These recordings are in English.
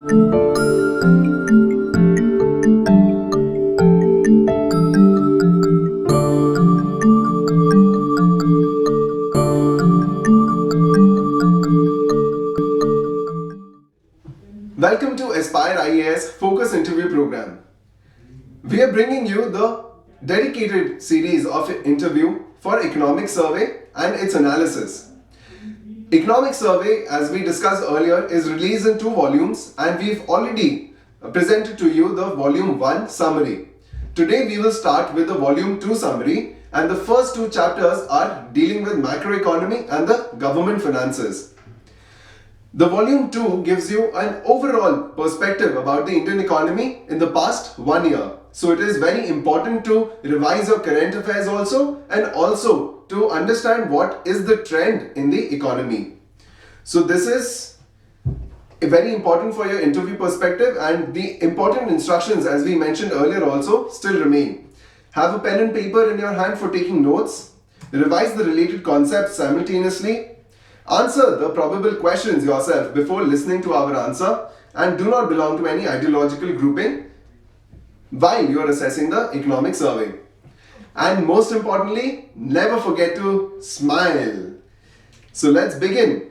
Welcome to Aspire IAS Focus Interview Program. We are bringing you the dedicated series of interview for Economic Survey and its analysis. Economic Survey, as we discussed earlier, is released in 2 volumes and we've already presented to you the Volume 1 summary. Today we will start with the Volume 2 summary, and the first 2 chapters are dealing with macroeconomy and the government finances. The Volume 2 gives you an overall perspective about the Indian economy in the past 1 year. So it is very important to revise your current affairs also, and also to understand what is the trend in the economy. So this is very important for your interview perspective, and the important instructions, as we mentioned earlier, also still remain. Have a pen and paper in your hand for taking notes. Revise the related concepts simultaneously. Answer the probable questions yourself before listening to our answer, and do not belong to any ideological grouping while you are assessing the economic survey. And most importantly, never forget to smile. So let's begin.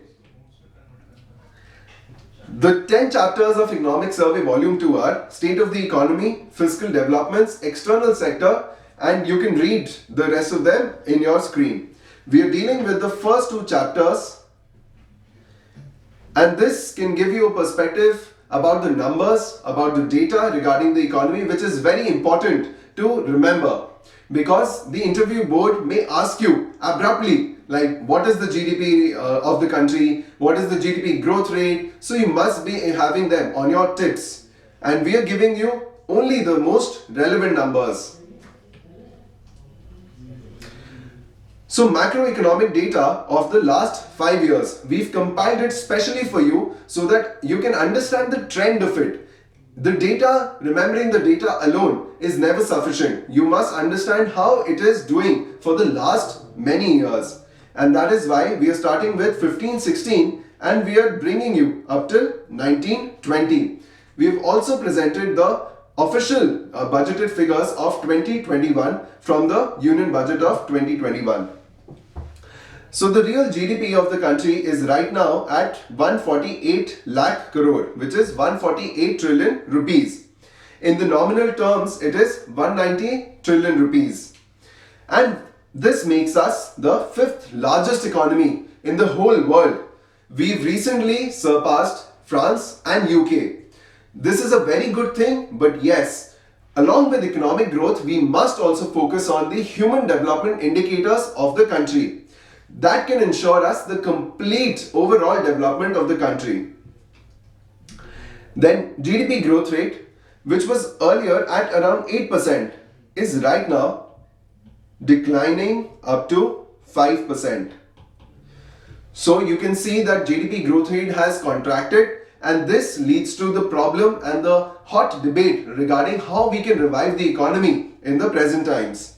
The 10 chapters of Economic Survey Volume 2 are State of the Economy, Fiscal Developments, External Sector, and you can read the rest of them in your screen. We are dealing with the first 2 chapters, and this can give you a perspective about the numbers, about the data regarding the economy, which is very important to remember, because the interview board may ask you abruptly, like, what is the GDP of the country, what is the GDP growth rate. So you must be having them on your tips, and we are giving you only the most relevant numbers. So macroeconomic data of the last 5 years, we've compiled it specially for you so that you can understand the trend of it. The data, remembering the data alone is never sufficient. You must understand how it is doing for the last many years. And that is why we are starting with 15-16 and we are bringing you up till 19-20. We have also presented the official budgeted figures of 2021 from the Union Budget of 2021. So the real GDP of the country is right now at 148 lakh crore, which is 148 trillion rupees. In the nominal terms, it is 190 trillion rupees. And this makes us the 5th largest economy in the whole world. We've recently surpassed France and UK. This is a very good thing, but yes, along with economic growth, we must also focus on the human development indicators of the country. That can ensure us the complete overall development of the country. Then GDP growth rate, which was earlier at around 8%, is right now declining up to 5%. So you can see that GDP growth rate has contracted, and this leads to the problem and the hot debate regarding how we can revive the economy in the present times.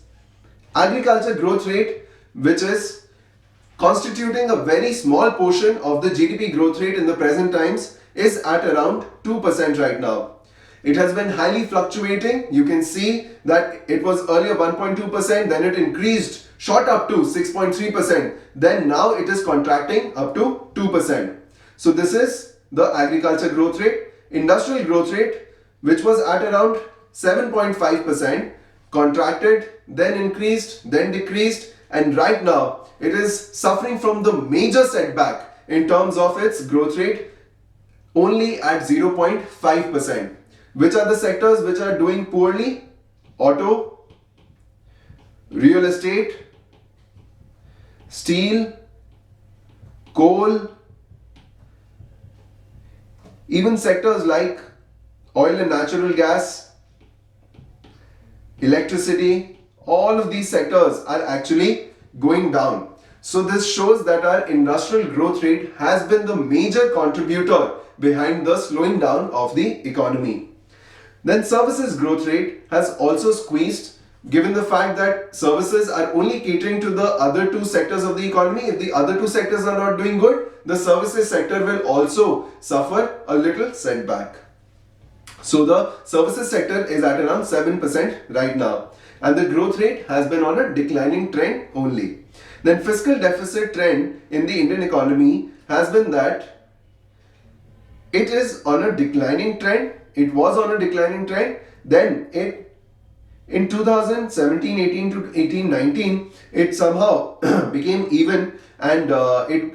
Agriculture growth rate, which is constituting a very small portion of the GDP growth rate in the present times, is at around 2% right now. It has been highly fluctuating. You can see that it was earlier 1.2%, then it increased, shot up to 6.3%, then now it is contracting up to 2%. So this is the agriculture growth rate. Industrial growth rate, which was at around 7.5%, contracted, then increased, then decreased, and right now it is suffering from the major setback in terms of its growth rate, only at 0.5%. Which are the sectors which are doing poorly? Auto, real estate, steel, coal, even sectors like oil and natural gas, electricity, all of these sectors are actually going down. So this shows that our industrial growth rate has been the major contributor behind the slowing down of the economy. Then services growth rate has also squeezed given the fact that services are only catering to the other two sectors of the economy. If the other two sectors are not doing good, the services sector will also suffer a little setback. So the services sector is at around 7% right now, and the growth rate has been on a declining trend only. Then fiscal deficit trend in the Indian economy has been that it is on a declining trend. It was on a declining trend. Then in 2017-18 to 18-19, it somehow became even, and it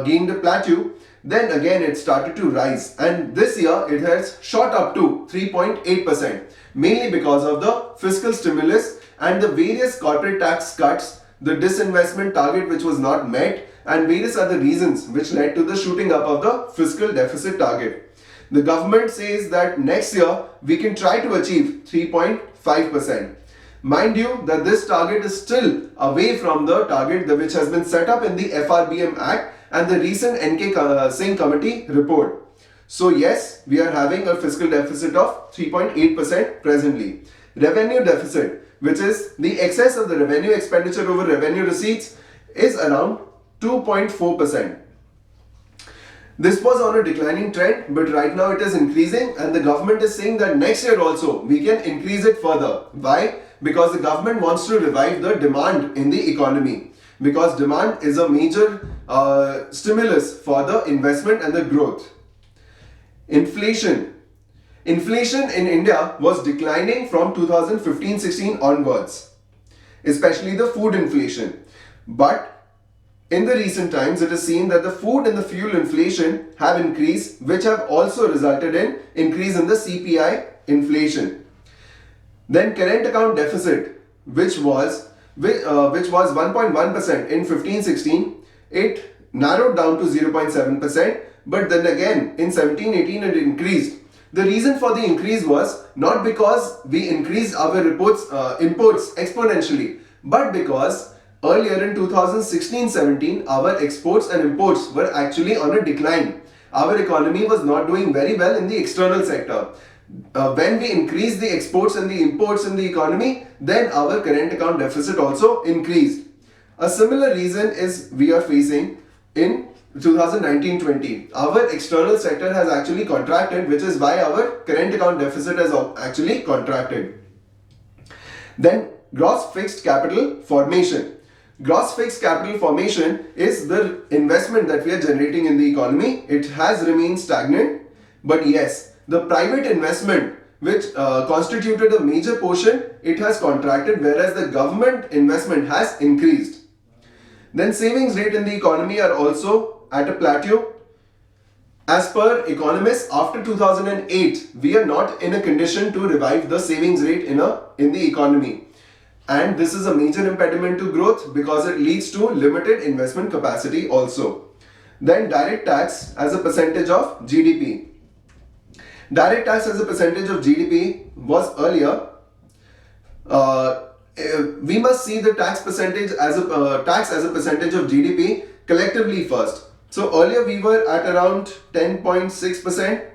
gained a plateau. Then again it started to rise, and this year it has shot up to 3.8%, mainly because of the fiscal stimulus and the various corporate tax cuts, the disinvestment target which was not met, and various other reasons which led to the shooting up of the fiscal deficit target. The government says that next year we can try to achieve 3.5%. Mind you that this target is still away from the target which has been set up in the FRBM Act and the recent NK Singh Committee report. So yes, we are having a fiscal deficit of 3.8% presently. Revenue deficit, which is the excess of the revenue expenditure over revenue receipts, is around 2.4%. This was on a declining trend, but right now it is increasing, and the government is saying that next year also we can increase it further. Why? Because the government wants to revive the demand in the economy, because demand is a major stimulus for the investment and the growth. Inflation in India was declining from 2015-16 onwards, especially the food inflation. But in the recent times, it is seen that the food and the fuel inflation have increased, which have also resulted in increase in the CPI inflation. Then current account deficit, which was 1.1% in 15-16, it narrowed down to 0.7%, but then again in 17-18 it increased. The reason for the increase was not because we increased our imports exponentially, but because earlier in 2016-17 our exports and imports were actually on a decline. Our economy was not doing very well in the external sector. When we increased the exports and the imports in the economy, then our current account deficit also increased. A similar reason is we are facing in 2019-20. Our external sector has actually contracted, which is why our current account deficit has actually contracted. Then gross fixed capital formation. Gross fixed capital formation is the investment that we are generating in the economy. It has remained stagnant, but yes, the private investment, which constituted a major portion, it has contracted, whereas the government investment has increased. Then savings rate in the economy are also at a plateau. As per economists, after 2008, we are not in a condition to revive the savings rate in the economy. And this is a major impediment to growth because it leads to limited investment capacity also. Then direct tax as a percentage of GDP. Direct tax as a percentage of GDP was earlier. We must see the tax percentage as a percentage of GDP collectively first. So earlier we were at around 10.6%.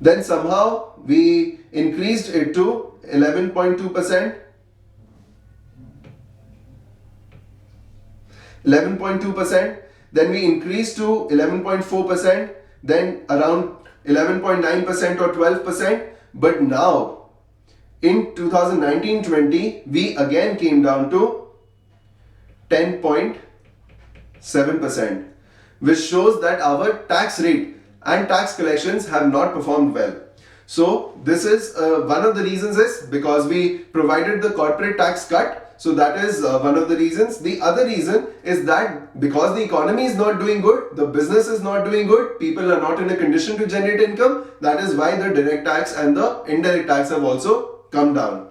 Then somehow we increased it to 11.2%. 11.2%. Then we increased to 11.4%. Then around 11.9% or 12%. But now in 2019-20 we again came down to 10.7%, which shows that our tax rate and tax collections have not performed well. So this is one of the reasons is because we provided the corporate tax cut. So that is one of the reasons. The other reason is that because the economy is not doing good, the business is not doing good, people are not in a condition to generate income. That is why the direct tax and the indirect tax have also come down.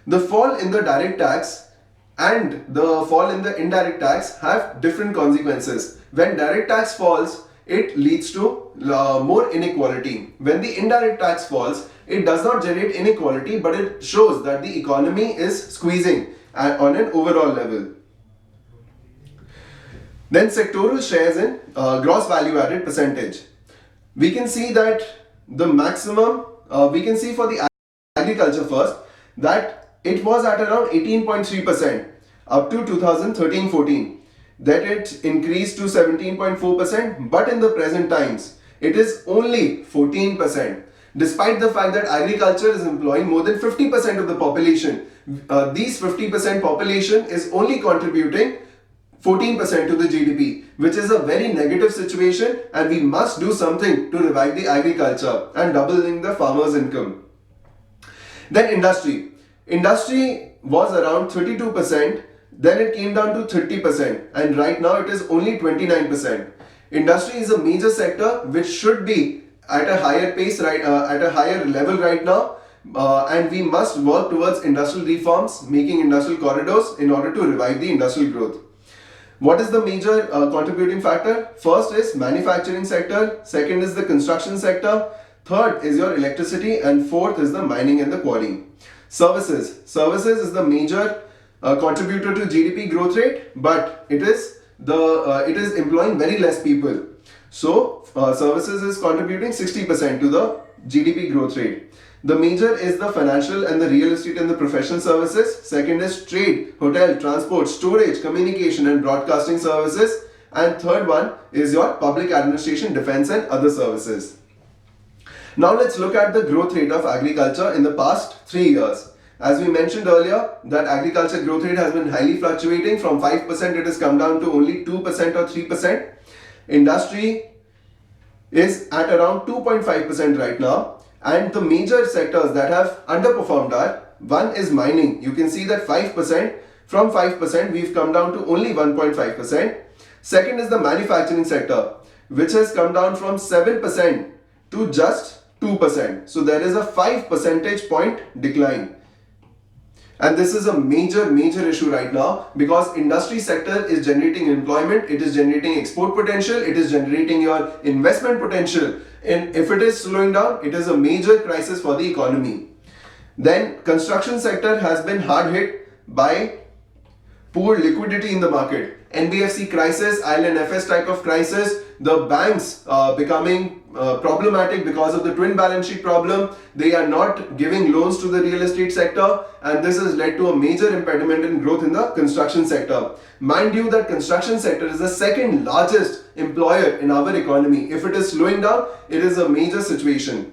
The fall in the direct tax and the fall in the indirect tax have different consequences. When direct tax falls, it leads to more inequality. When the indirect tax falls, it does not generate inequality, but it shows that the economy is squeezing on an overall level. Then sectoral shares in gross value added percentage. We can see that the maximum, we can see for the agriculture first, that it was at around 18.3% up to 2013-14. That it increased to 17.4%, but in the present times, it is only 14%. Despite the fact that agriculture is employing more than 50% of the population, these 50% population is only contributing 14% to the GDP, which is a very negative situation, and we must do something to revive the agriculture and doubling the farmers' income. Then industry. Industry was around 32%, then it came down to 30%, and right now it is only 29%. Industry is a major sector which should be at a higher pace, at a higher level right now, and we must work towards industrial reforms, making industrial corridors in order to revive the industrial growth. What is the major contributing factor? First is manufacturing sector, second is the construction sector, third is your electricity, and fourth is the mining and the quarry. Services. Services is the major contributor to GDP growth rate, but it is employing very less people. So services is contributing 60% to the GDP growth rate. The major is the financial and the real estate and the professional services. Second is trade, hotel, transport, storage, communication and broadcasting services. And third one is your public administration, defense and other services. Now let's look at the growth rate of agriculture in the past 3 years. As we mentioned earlier, that agriculture growth rate has been highly fluctuating. From 5% it has come down to only 2% or 3%. Industry is at around 2.5% right now. And the major sectors that have underperformed are, one is mining. You can see that 5%, from 5% we've come down to only 1.5%. Second is the manufacturing sector, which has come down from 7% to just 2%. So there is a 5 percentage point decline. And this is a major issue right now, because industry sector is generating employment, it is generating export potential, it is generating your investment potential. And if it is slowing down, it is a major crisis for the economy. Then construction sector has been hard hit by poor liquidity in the market. NBFC crisis, IL&FS type of crisis, the banks becoming problematic because of the twin balance sheet problem. They are not giving loans to the real estate sector, and this has led to a major impediment in growth in the construction sector. Mind you that construction sector is the second largest employer in our economy. If it is slowing down, it is a major situation.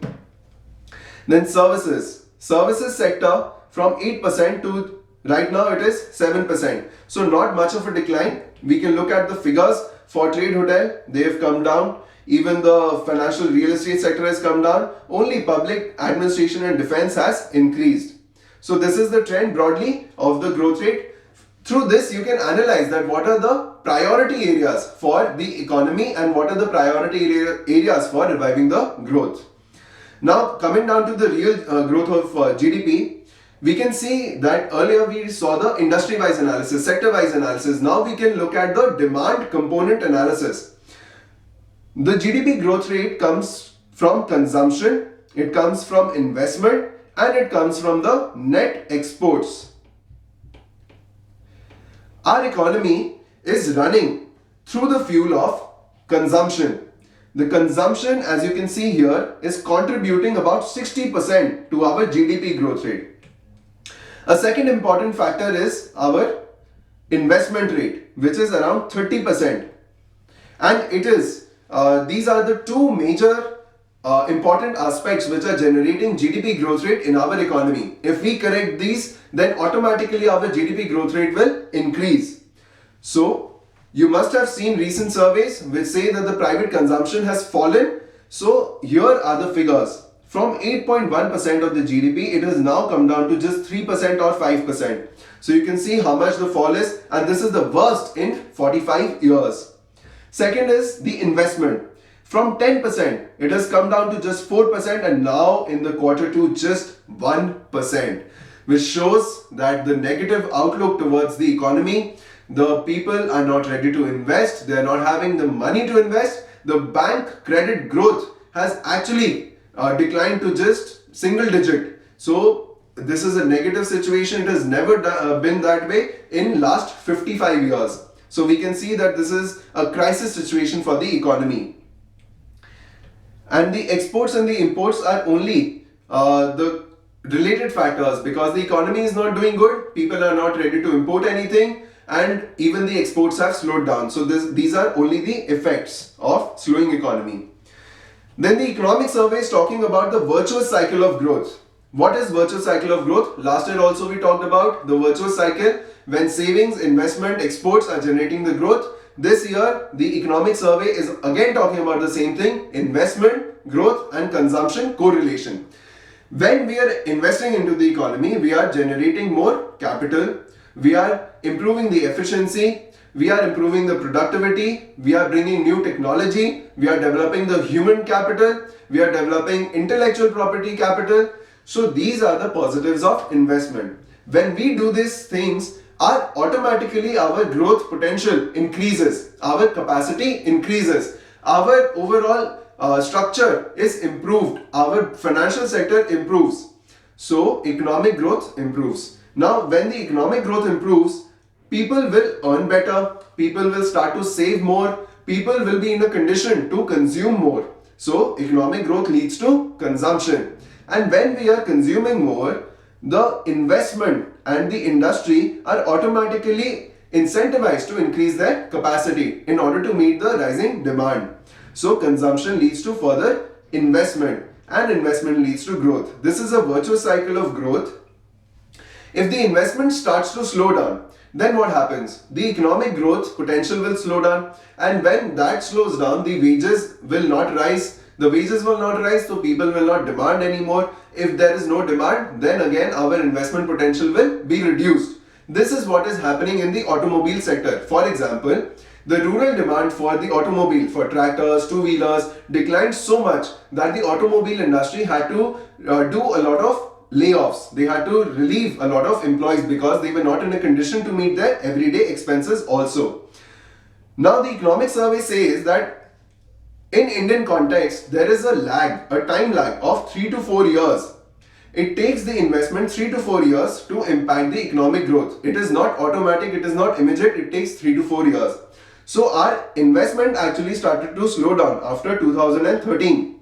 Then services. Services sector from 8% to right now it is 7%. So not much of a decline. We can look at the figures for trade hotel, they have come down. Even the financial real estate sector has come down. Only public administration and defense has increased. So this is the trend broadly of the growth rate. Through this, you can analyze that what are the priority areas for the economy and what are the priority areas for reviving the growth. Now, coming down to the real growth of GDP, we can see that earlier we saw the industry-wise analysis, sector-wise analysis. Now we can look at the demand component analysis. The GDP growth rate comes from consumption, it comes from investment, and it comes from the net exports. Our economy is running through the fuel of consumption. The consumption, as you can see here, is contributing about 60% to our GDP growth rate. A second important factor is our investment rate, which is around 30%. And it is, these are the two major important aspects which are generating GDP growth rate in our economy. If we correct these, then automatically our GDP growth rate will increase. So, you must have seen recent surveys which say that the private consumption has fallen. So, here are the figures. From 8.1% of the GDP, it has now come down to just 3% or 5%. So you can see how much the fall is, and this is the worst in 45 years. Second is the investment. From 10%, it has come down to just 4%, and now in the quarter 2, just 1%, which shows that the negative outlook towards the economy, the people are not ready to invest, they are not having the money to invest. The bank credit growth has actually declined to just single digit. So this is a negative situation. It has never been that way in last 55 years. So we can see that this is a crisis situation for the economy. And the exports and the imports are only the related factors, because the economy is not doing good, people are not ready to import anything, and even the exports have slowed down. So these are only the effects of slowing economy. Then the economic survey is talking about the virtuous cycle of growth. What is virtuous cycle of growth? Last year also we talked about the virtuous cycle when savings, investment, exports are generating the growth. This year the economic survey is again talking about the same thing: investment, growth and consumption correlation. When we are investing into the economy, we are generating more capital, we are improving the efficiency, we are improving the productivity, we are bringing new technology, we are developing the human capital, we are developing intellectual property capital. So these are the positives of investment. When we do these things, automatically our growth potential increases, our capacity increases, our overall structure is improved, our financial sector improves. So economic growth improves. Now when the economic growth improves, people will earn better, people will start to save more, people will be in a condition to consume more. So economic growth leads to consumption. And when we are consuming more, the investment and the industry are automatically incentivized to increase their capacity in order to meet the rising demand. So consumption leads to further investment, and investment leads to growth. This is a virtuous cycle of growth. If the investment starts to slow down, then what happens? The economic growth potential will slow down, and when that slows down, the wages will not rise. The wages will not rise, so people will not demand anymore. If there is no demand, then again our investment potential will be reduced. This is what is happening in the automobile sector. For example, the rural demand for the automobile, for tractors, two-wheelers, declined so much that the automobile industry had to do a lot of layoffs. They had to relieve a lot of employees because they were not in a condition to meet their everyday expenses also. Now the economic survey says that in Indian context, there is a time lag of 3 to 4 years. It takes the investment 3 to 4 years to impact the economic growth. It is not automatic, it is not immediate, it takes 3 to 4 years. So our investment actually started to slow down after 2013.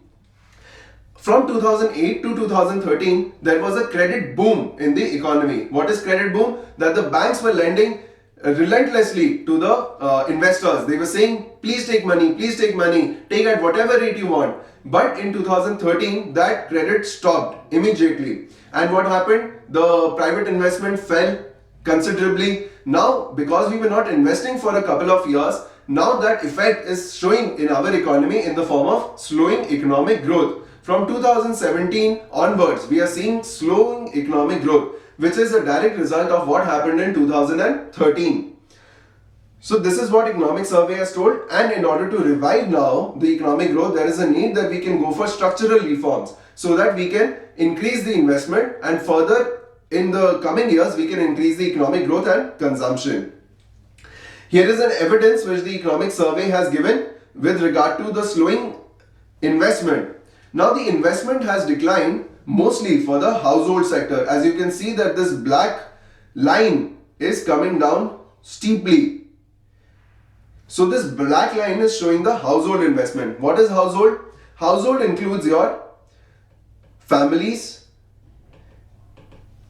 From 2008 to 2013, there was a credit boom in the economy. What is credit boom? That the banks were lending relentlessly to the investors. They were saying, please take money, take at whatever rate you want. But in 2013, that credit stopped immediately. And what happened? The private investment fell considerably. Now, because we were not investing for a couple of years, now that effect is showing in our economy in the form of slowing economic growth. From 2017 onwards, we are seeing slowing economic growth, which is a direct result of what happened in 2013. So this is what economic survey has told, and in order to revive now the economic growth, there is a need that we can go for structural reforms so that we can increase the investment, and further in the coming years we can increase the economic growth and consumption. Here is an evidence which the economic survey has given with regard to the slowing investment. Now the investment has declined mostly for the household sector. As you can see that this black line is coming down steeply. So this black line is showing the household investment. What is household? Household includes your families,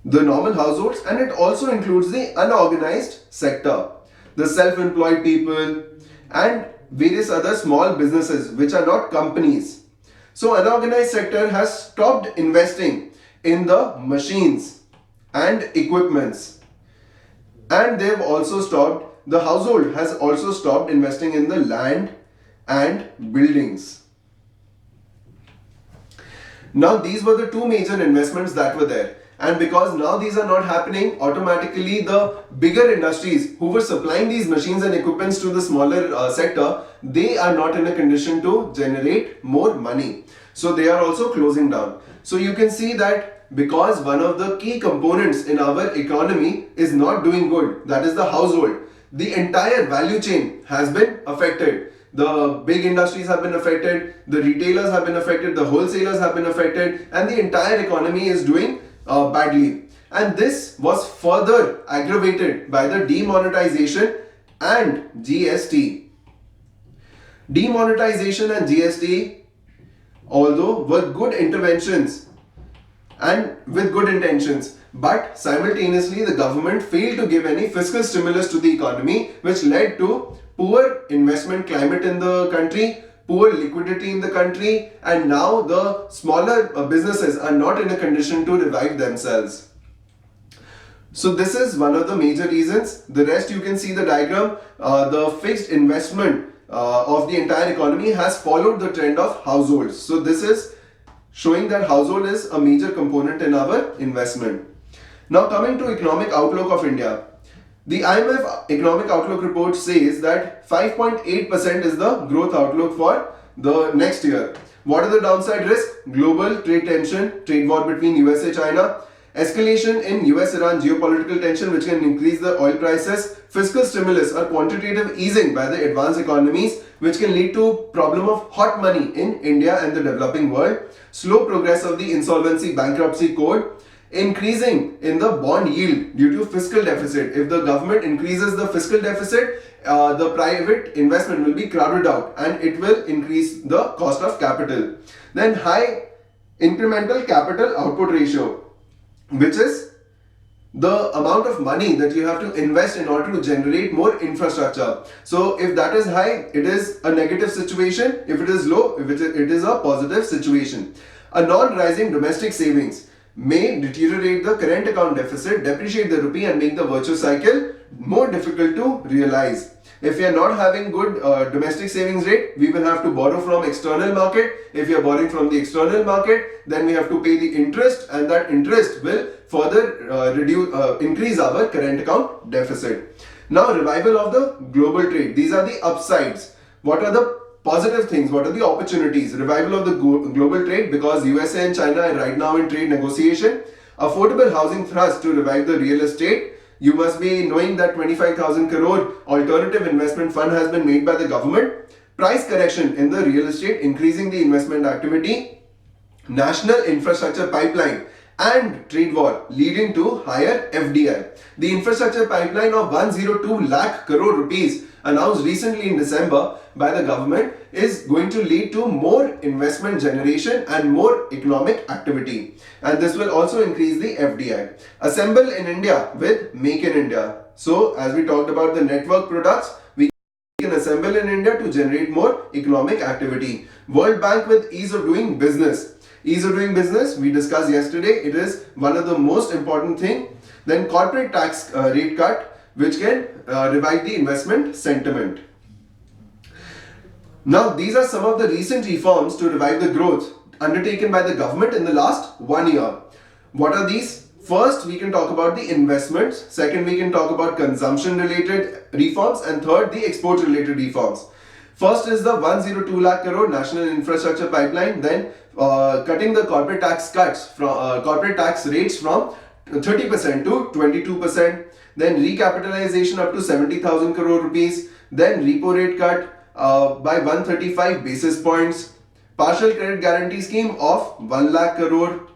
the normal households, and it also includes the unorganized sector, the self-employed people and various other small businesses which are not companies. So unorganized sector has stopped investing in the machines and equipments, and they've also stopped, the household has also stopped investing in the land and buildings. Now these were the two major investments that were there, and because now these are not happening, automatically the bigger industries who were supplying these machines and equipments to the smaller sector, they are not in a condition to generate more money. So they are also closing down. So you can see that because one of the key components in our economy is not doing good, that is the household, the entire value chain has been affected. The big industries have been affected, the retailers have been affected, the wholesalers have been affected, and the entire economy is doing badly. And this was further aggravated by the demonetization and GST. Demonetization and GST, although were good interventions and with good intentions. But simultaneously, the government failed to give any fiscal stimulus to the economy, which led to poor investment climate in the country, poor liquidity in the country, and now the smaller businesses are not in a condition to revive themselves. So this is one of the major reasons. The rest you can see the diagram. The fixed investment of the entire economy has followed the trend of households. So this is showing that household is a major component in our investment. Now coming to economic outlook of India. The IMF economic outlook report says that 5.8% is the growth outlook for the next year. What are the downside risks? Global trade tension, trade war between USA China, escalation in US-Iran geopolitical tension which can increase the oil prices, fiscal stimulus or quantitative easing by the advanced economies which can lead to problem of hot money in India and the developing world, slow progress of the insolvency bankruptcy code, increasing in the bond yield due to fiscal deficit. If the government increases the fiscal deficit, the private investment will be crowded out and it will increase the cost of capital. Then high incremental capital output ratio, which is the amount of money that you have to invest in order to generate more infrastructure. So if that is high, it is a negative situation. If it is low, it is a positive situation. A non-rising domestic savings may deteriorate the current account deficit, depreciate the rupee and make the virtuous cycle more difficult to realize. If we are not having good domestic savings rate, we will have to borrow from external market. If we are borrowing from the external market, then we have to pay the interest and that interest will further increase our current account deficit. Now revival of the global trade. These are the upsides. What are the positive things? What are the opportunities? Revival of the global trade because USA and China are right now in trade negotiation. Affordable housing thrust to revive the real estate. You must be knowing that 25,000 crore alternative investment fund has been made by the government. Price correction in the real estate, increasing the investment activity. National infrastructure pipeline and trade war leading to higher FDI. The infrastructure pipeline of 102 lakh crore rupees announced recently in December by the government is going to lead to more investment generation and more economic activity. And this will also increase the FDI. Assemble in India with Make in India. So as we talked about the network products, we can assemble in India to generate more economic activity. World Bank with ease of doing business. Ease of doing business, we discussed yesterday, it is one of the most important thing. Then corporate tax rate cut, which can revive the investment sentiment. Now, these are some of the recent reforms to revive the growth undertaken by the government in the last 1 year. What are these? First, we can talk about the investments. Second, we can talk about consumption related reforms. And third, the export related reforms. First is the 102 lakh crore national infrastructure pipeline. Then cutting the corporate tax cuts from corporate tax rates from 30% to 22%. Then recapitalization up to 70,000 crore rupees. Then repo rate cut by 135 basis points. Partial credit guarantee scheme of 1 lakh crore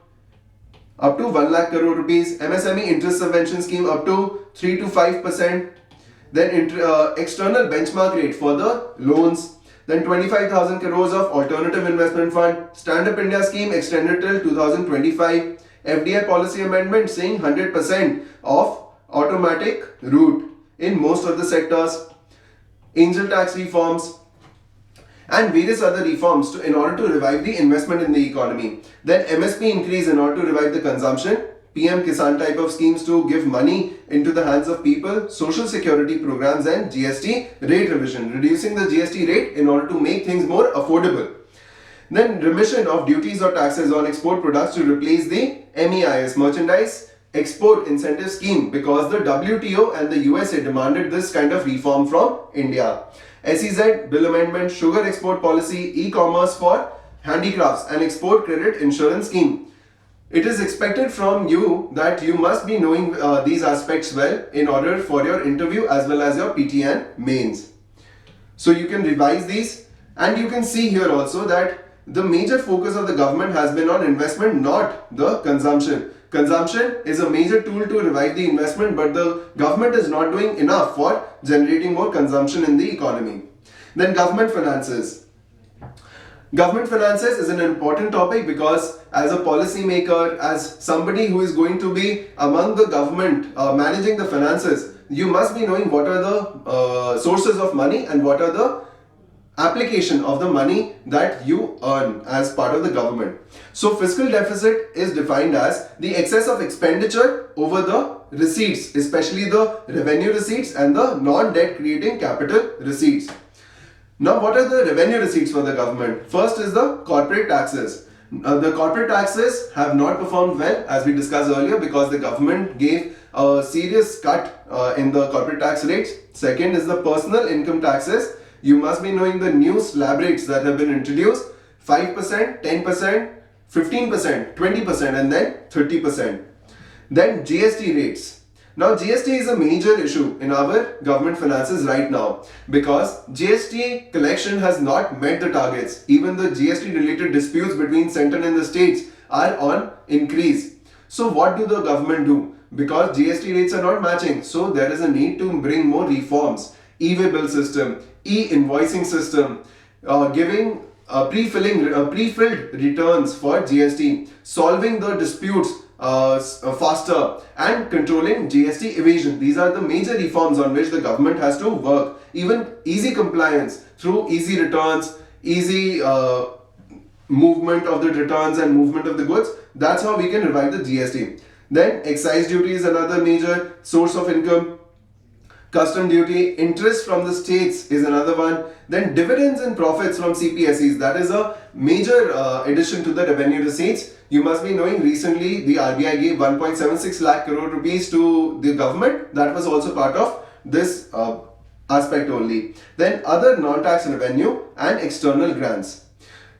up to 1 lakh crore rupees. MSME interest subvention scheme up to 3 to 5%. Then external benchmark rate for the loans. Then 25,000 crores of alternative investment fund. Stand Up India scheme extended till 2025. FDI policy amendment saying 100% of automatic route in most of the sectors. Angel tax reforms and various other reforms in order to revive the investment in the economy. Then MSP increase in order to revive the consumption. PM Kisan type of schemes to give money into the hands of people, social security programs and GST rate revision, reducing the GST rate in order to make things more affordable. Then remission of duties or taxes on export products to replace the MEIS, Merchandise Export Incentive Scheme, because the WTO and the USA demanded this kind of reform from India. SEZ Bill Amendment, Sugar Export Policy, E-commerce for handicrafts and Export Credit Insurance Scheme. It is expected from you that you must be knowing these aspects well in order for your interview as well as your PTN mains. So you can revise these, and you can see here also that the major focus of the government has been on investment, not the consumption. Consumption is a major tool to revive the investment, but the government is not doing enough for generating more consumption in the economy. Then government finances. Government finances is an important topic because as a policy maker, as somebody who is going to be among the government managing the finances, you must be knowing what are the sources of money and what are the application of the money that you earn as part of the government. So fiscal deficit is defined as the excess of expenditure over the receipts, especially the revenue receipts and the non-debt creating capital receipts. Now, what are the revenue receipts for the government? First is the corporate taxes. The corporate taxes have not performed well, as we discussed earlier, because the government gave a serious cut in the corporate tax rates. Second is the personal income taxes. You must be knowing the new slab rates that have been introduced: 5%, 10%, 15%, 20%, and then 30%. Then GST rates. Now GST is a major issue in our government finances right now because GST collection has not met the targets. Even the GST related disputes between center and the states are on increase. So what do the government do? Because GST rates are not matching, so there is a need to bring more reforms. E-way bill system, e-invoicing system, giving pre-filled returns for GST, solving the disputes faster, and controlling GST evasion. These are the major reforms on which the government has to work. Even easy compliance through easy returns, easy movement of the returns and movement of the goods. That's how we can revive the GST. Then excise duty is another major source of income. Custom duty, interest from the states is another one. Then dividends and profits from CPSEs, that is a major addition to the revenue receipts. You must be knowing recently the RBI gave 1.76 lakh crore rupees to the government. That was also part of this aspect only. Then other non-tax revenue and external grants.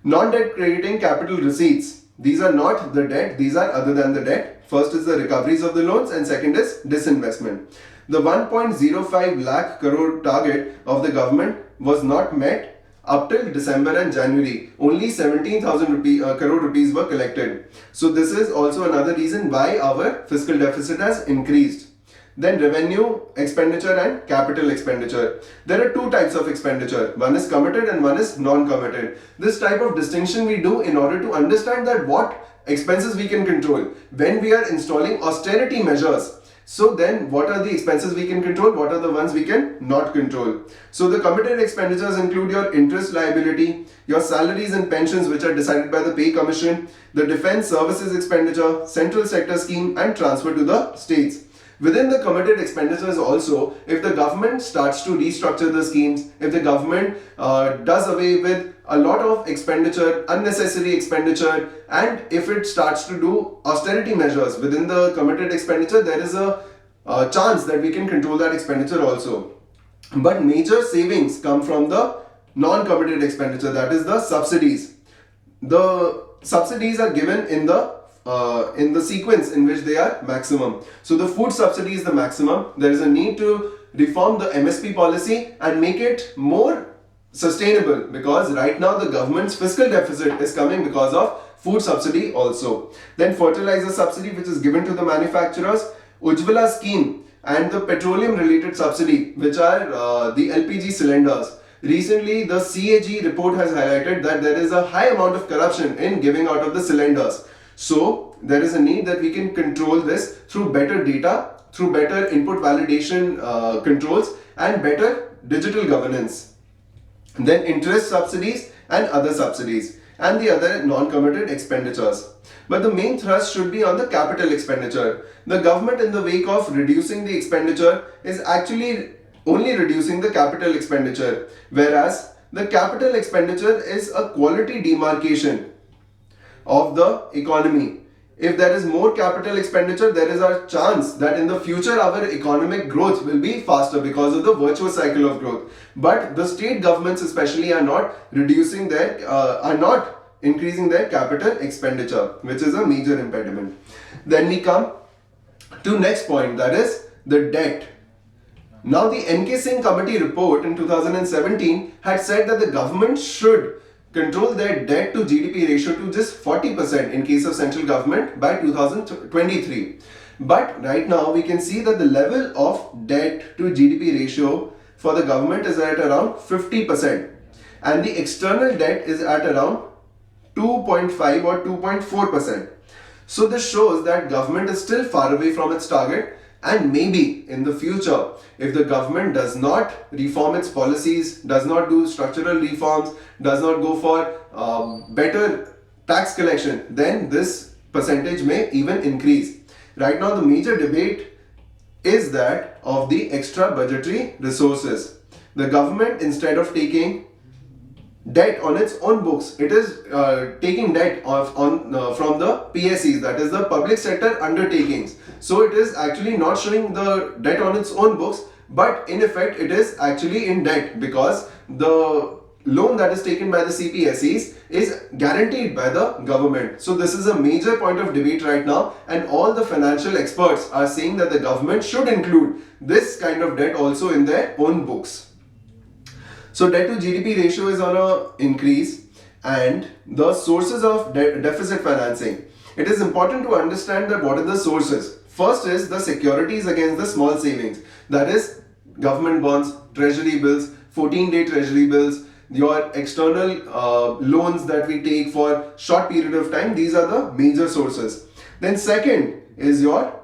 Non-debt creating capital receipts. These are not the debt, these are other than the debt. First is the recoveries of the loans and second is disinvestment. The 1.05 lakh crore target of the government was not met up till December and January. Only 17,000 crore rupees were collected. So this is also another reason why our fiscal deficit has increased. Then revenue expenditure and capital expenditure. There are two types of expenditure. One is committed and one is non-committed. This type of distinction we do in order to understand that what expenses we can control. When we are installing austerity measures, so then what are the expenses we can control? What are the ones we can not control? So the committed expenditures include your interest liability, your salaries and pensions which are decided by the pay commission, the defense services expenditure, central sector scheme and transfer to the states. Within the committed expenditures also, if the government starts to restructure the schemes, if the government does away with a lot of expenditure, unnecessary expenditure, and if it starts to do austerity measures within the committed expenditure, there is a chance that we can control that expenditure also. But major savings come from the non-committed expenditure, that is the subsidies. The subsidies are given in the sequence in which they are maximum. So the food subsidy is the maximum. There is a need to reform the MSP policy and make it more sustainable because right now the government's fiscal deficit is coming because of food subsidy also. Then fertilizer subsidy which is given to the manufacturers, Ujjwala scheme and the petroleum related subsidy which are the LPG cylinders. Recently the CAG report has highlighted that there is a high amount of corruption in giving out of the cylinders. So there is a need that we can control this through better data, through better input validation controls and better digital governance. Then interest subsidies and other subsidies and the other non-committed expenditures. But the main thrust should be on the capital expenditure. The government in the wake of reducing the expenditure is actually only reducing the capital expenditure, whereas the capital expenditure is a quality demarcation of the economy. If there is more capital expenditure, there is a chance that in the future our economic growth will be faster because of the virtuous cycle of growth. But the state governments especially are not increasing their capital expenditure, which is a major impediment. Then we come to next point, that is the debt. Now the NK Singh committee report in 2017 had said that the government should control their debt to GDP ratio to just 40% in case of central government by 2023. But right now we can see that the level of debt to GDP ratio for the government is at around 50%. and the external debt is at around 2.5 or 2.4%. So this shows that government is still far away from its target, and maybe in the future, if the government does not reform its policies, does not do structural reforms, does not go for better tax collection, then this percentage may even increase. Right now, the major debate is that of the extra budgetary resources. The government, instead of taking debt on its own books, it is taking debt from the PSEs, that is the public sector undertakings. So it is actually not showing the debt on its own books, but in effect it is actually in debt, because the loan that is taken by the CPSEs is guaranteed by the government. So this is a major point of debate right now, and all the financial experts are saying that the government should include this kind of debt also in their own books. So debt to GDP ratio is on a increase, and the sources of deficit financing. It is important to understand that what are the sources. First is the securities against the small savings, that is government bonds, treasury bills, 14-day treasury bills, your external loans that we take for short period of time. These are the major sources. Then second is your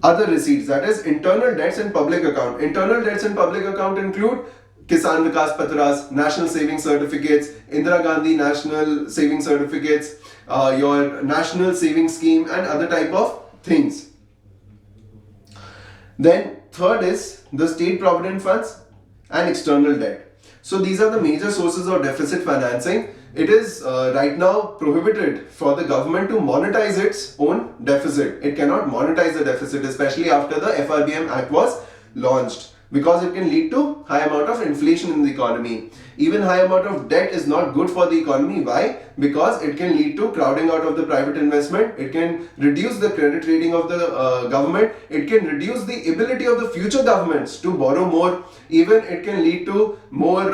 other receipts, that is internal debts and public account. Internal debts and public account include Kisan Vikas Patras, National Saving Certificates, Indira Gandhi National Saving Certificates, your National Saving Scheme, and other type of things. Then third is the state provident funds and external debt. So these are the major sources of deficit financing. It is right now prohibited for the government to monetize its own deficit. It cannot monetize the deficit, especially after the FRBM Act was launched, because it can lead to high amount of inflation in the economy. Even high amount of debt is not good for the economy. Why? Because it can lead to crowding out of the private investment. It can reduce the credit rating of the government. It can reduce the ability of the future governments to borrow more. Even it can lead to more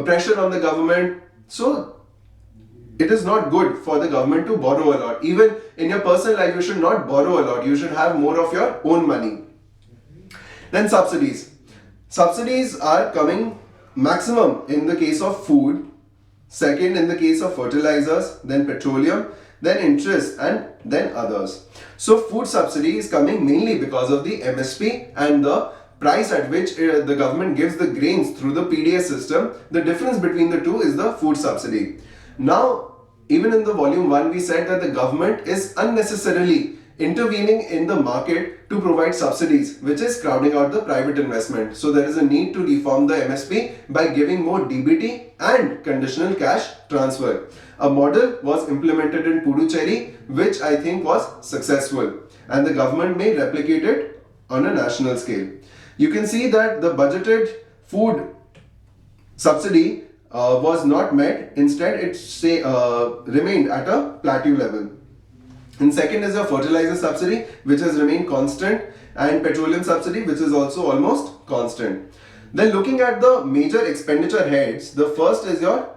pressure on the government. So it is not good for the government to borrow a lot. Even in your personal life, you should not borrow a lot. You should have more of your own money. Then subsidies. Subsidies are coming maximum in the case of food, second in the case of fertilizers, then petroleum, then interest, and then others. So food subsidy is coming mainly because of the MSP and the price at which the government gives the grains through the PDS system. The difference between the two is the food subsidy. Now, even in the volume 1, we said that the government is unnecessarily intervening in the market to provide subsidies, which is crowding out the private investment. So there is a need to reform the MSP by giving more DBT and conditional cash transfer. A model was implemented in Puducherry, which I think was successful, and the government may replicate it on a national scale. You can see that the budgeted food subsidy was not met. Instead, it remained at a plateau level. And second is a fertilizer subsidy, which has remained constant, and petroleum subsidy, which is also almost constant. Then looking at the major expenditure heads, the first is your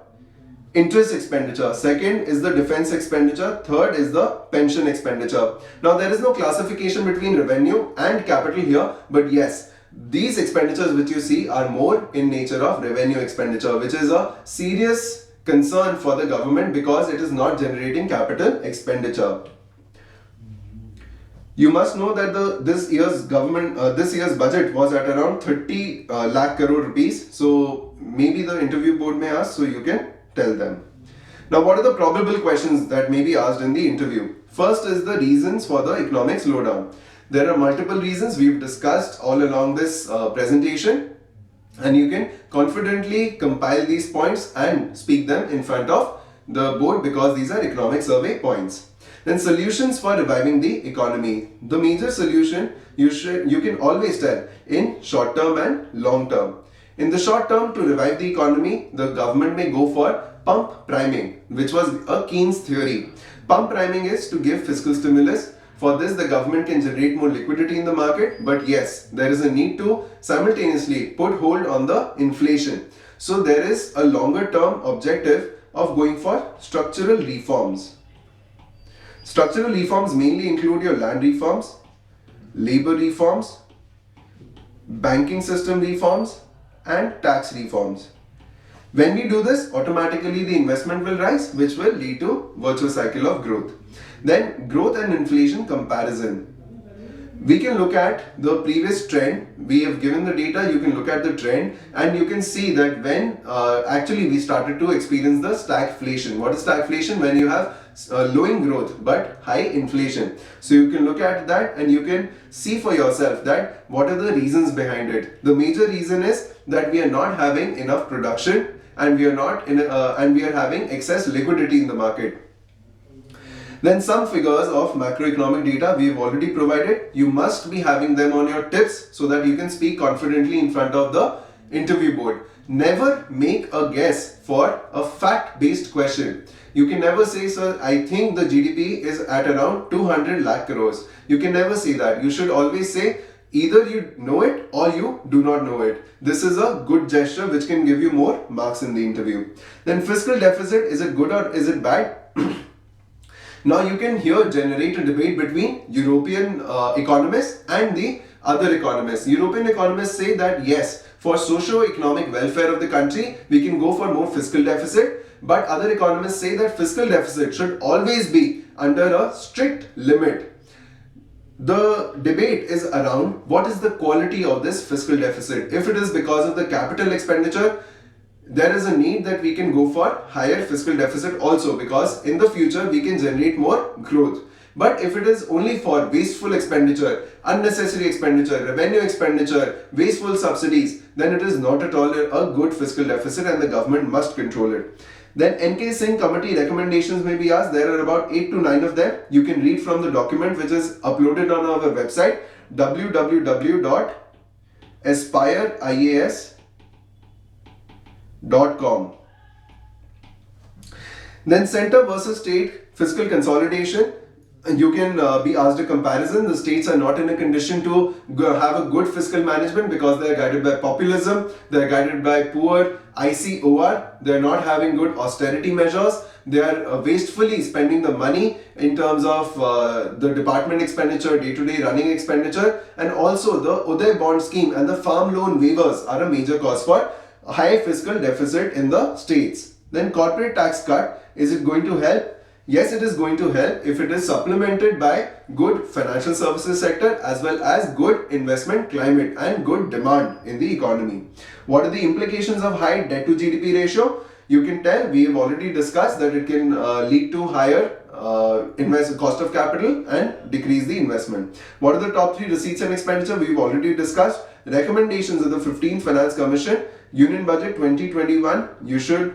interest expenditure, second is the defense expenditure, third is the pension expenditure. Now there is no classification between revenue and capital here, but yes, these expenditures which you see are more in nature of revenue expenditure, which is a serious concern for the government because it is not generating capital expenditure. You must know that this year's budget was at around 30 lakh crore rupees. So maybe the interview board may ask, so you can tell them. Now, what are the probable questions that may be asked in the interview? First is the reasons for the economic slowdown. There are multiple reasons we've discussed all along this presentation, and you can confidently compile these points and speak them in front of the board because these are economic survey points. Then solutions for reviving the economy. The major solution you can always tell in short term and long term. In the short term, to revive the economy, the government may go for pump priming, which was a Keynes theory. Pump priming is to give fiscal stimulus. For this, the government can generate more liquidity in the market, but yes, there is a need to simultaneously put hold on the inflation. So there is a longer term objective of going for structural reforms. Structural reforms mainly include your land reforms, labor reforms, banking system reforms, and tax reforms. When we do this, automatically the investment will rise, which will lead to virtuous cycle of growth. Then growth and inflation comparison. We can look at the previous trend. We have given the data, you can look at the trend and you can see that when actually we started to experience the stagflation. What is stagflation? When you have lowing growth but high inflation. So you can look at that and you can see for yourself that what are the reasons behind it. The major reason is that we are not having enough production and we are having excess liquidity in the market. Then some figures of macroeconomic data we have already provided. You must be having them on your tips so that you can speak confidently in front of the interview board. Never make a guess for a fact-based question. You can never say, sir, I think the GDP is at around 200 lakh crores. You can never say that. You should always say either you know it or you do not know it. This is a good gesture which can give you more marks in the interview. Then fiscal deficit, is it good or is it bad? Now you can here generate a debate between European economists and the other economists. European economists say that yes, for socio-economic welfare of the country, we can go for more fiscal deficit. But other economists say that fiscal deficit should always be under a strict limit. The debate is around what is the quality of this fiscal deficit. If it is because of the capital expenditure, there is a need that we can go for higher fiscal deficit also, because in the future we can generate more growth. But if it is only for wasteful expenditure, unnecessary expenditure, revenue expenditure, wasteful subsidies, then it is not at all a good fiscal deficit and the government must control it. Then NK Singh committee recommendations may be asked. There are about 8 to 9 of them. You can read from the document which is uploaded on our website www.aspireias.com. Then center versus state fiscal consolidation. You can be asked a comparison. The states are not in a condition to have a good fiscal management because they are guided by populism, they are guided by poor ICOR, they are not having good austerity measures, they are wastefully spending the money in terms of the department expenditure, day-to-day running expenditure, and also the Uday bond scheme and the farm loan waivers are a major cause for high fiscal deficit in the states. Then corporate tax cut, is it going to help? Yes, it is going to help if it is supplemented by good financial services sector as well as good investment climate and good demand in the economy. What are the implications of high debt to GDP ratio? You can tell, we have already discussed that it can lead to higher cost of capital and decrease the investment. What are the top 3 receipts and expenditure? We've already discussed. Recommendations of the 15th Finance Commission, Union Budget 2021, you should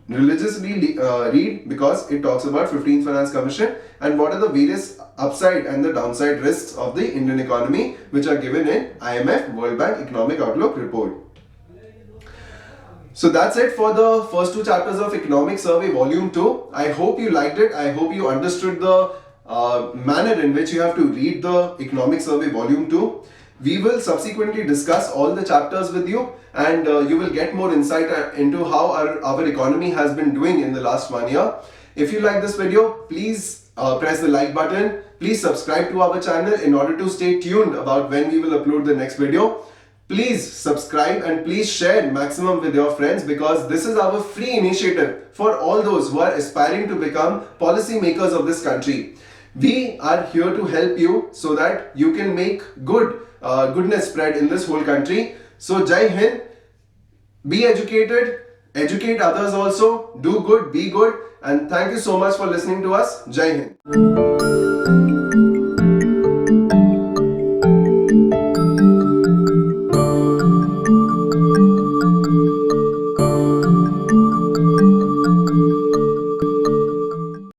religiously read because it talks about 15th Finance Commission and what are the various upside and the downside risks of the Indian economy which are given in IMF World Bank Economic Outlook report. So that's it for the first 2 chapters of Economic Survey Volume 2. I hope you liked it. I hope you understood the manner in which you have to read the Economic Survey Volume 2. We will subsequently discuss all the chapters with you and you will get more insight into how our economy has been doing in the last 1 year. If you like this video, please press the like button. Please subscribe to our channel in order to stay tuned about when we will upload the next video. Please subscribe and please share maximum with your friends because this is our free initiative for all those who are aspiring to become policy makers of this country. We are here to help you so that you can make goodness spread in this whole country. So Jai Hind, be educated, educate others also, do good, be good, and thank you so much for listening to us. Jai Hind.